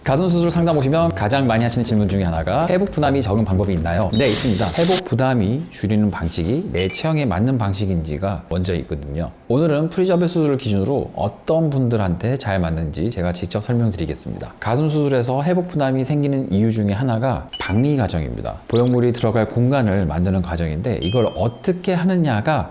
가슴 수술 상담 오시면 가장 많이 하시는 질문 중에 하나가 회복 부담이 적은 방법이 있나요? 네, 있습니다. 회복 부담이 줄이는 방식이 내 체형에 맞는 방식인지가 먼저 있거든요. 오늘은 프리저베 수술을 기준으로 어떤 분들한테 잘 맞는지 제가 직접 설명드리겠습니다. 가슴 수술에서 회복 부담이 생기는 이유 중에 하나가 박리 과정입니다. 보형물이 들어갈 공간을 만드는 과정인데 이걸 어떻게 하느냐가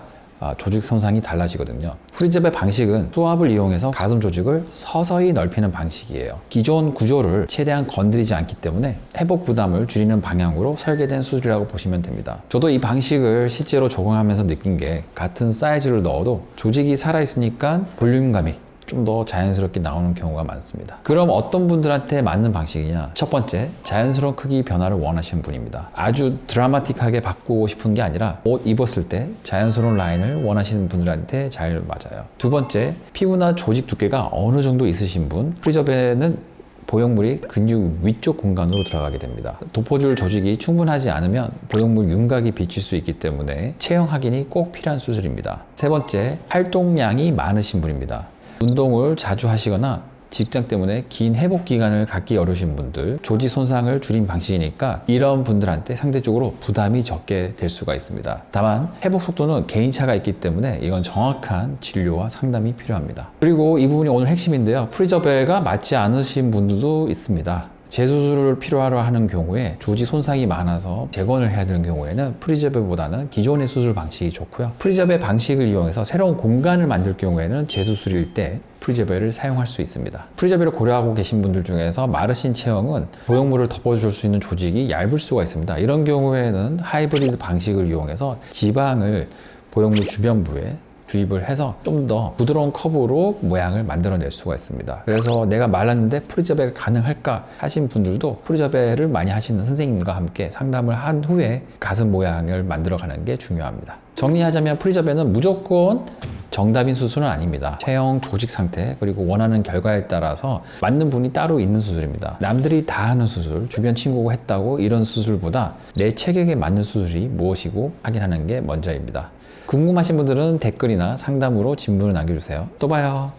조직 손상이 달라지거든요. 프리저베 방식은 수압을 이용해서 가슴 조직을 서서히 넓히는 방식이에요. 기존 구조를 최대한 건드리지 않기 때문에 회복 부담을 줄이는 방향으로 설계된 수술이라고 보시면 됩니다. 저도 이 방식을 실제로 적용하면서 느낀 게 같은 사이즈를 넣어도 조직이 살아있으니까 볼륨감이 좀 더 자연스럽게 나오는 경우가 많습니다. 그럼 어떤 분들한테 맞는 방식이냐? 첫 번째, 자연스러운 크기 변화를 원하시는 분입니다. 아주 드라마틱하게 바꾸고 싶은 게 아니라 옷 입었을 때 자연스러운 라인을 원하시는 분들한테 잘 맞아요. 두 번째, 피부나 조직 두께가 어느 정도 있으신 분, 프리저베는 보형물이 근육 위쪽 공간으로 들어가게 됩니다. 덮어줄 조직이 충분하지 않으면 보형물 윤곽이 비칠 수 있기 때문에 체형 확인이 꼭 필요한 수술입니다. 세 번째, 활동량이 많으신 분입니다. 운동을 자주 하시거나 직장 때문에 긴 회복 기간을 갖기 어려우신 분들, 조직 손상을 줄인 방식이니까 이런 분들한테 상대적으로 부담이 적게 될 수가 있습니다. 다만 회복 속도는 개인차가 있기 때문에 이건 정확한 진료와 상담이 필요합니다. 그리고 이 부분이 오늘 핵심인데요. 프리저베가 맞지 않으신 분들도 있습니다. 재수술을 필요하러 하는 경우에 조직 손상이 많아서 재건을 해야 되는 경우에는 프리저베보다는 기존의 수술 방식이 좋고요. 프리저베 방식을 이용해서 새로운 공간을 만들 경우에는 재수술일 때 프리저베를 사용할 수 있습니다. 프리저베를 고려하고 계신 분들 중에서 마르신 체형은 보형물을 덮어줄 수 있는 조직이 얇을 수가 있습니다. 이런 경우에는 하이브리드 방식을 이용해서 지방을 보형물 주변부에 주입을 해서 좀 더 부드러운 커브로 모양을 만들어낼 수가 있습니다. 그래서 내가 말랐는데 프리저베가 가능할까 하신 분들도 프리저베를 많이 하시는 선생님과 함께 상담을 한 후에 가슴 모양을 만들어가는 게 중요합니다. 정리하자면 프리저베는 무조건 정답인 수술은 아닙니다. 체형, 조직 상태, 그리고 원하는 결과에 따라서 맞는 분이 따로 있는 수술입니다. 남들이 다 하는 수술, 주변 친구가 했다고 이런 수술보다 내 체격에 맞는 수술이 무엇이고 확인하는 게 먼저입니다. 궁금하신 분들은 댓글이나 상담으로 질문을 남겨주세요. 또 봐요.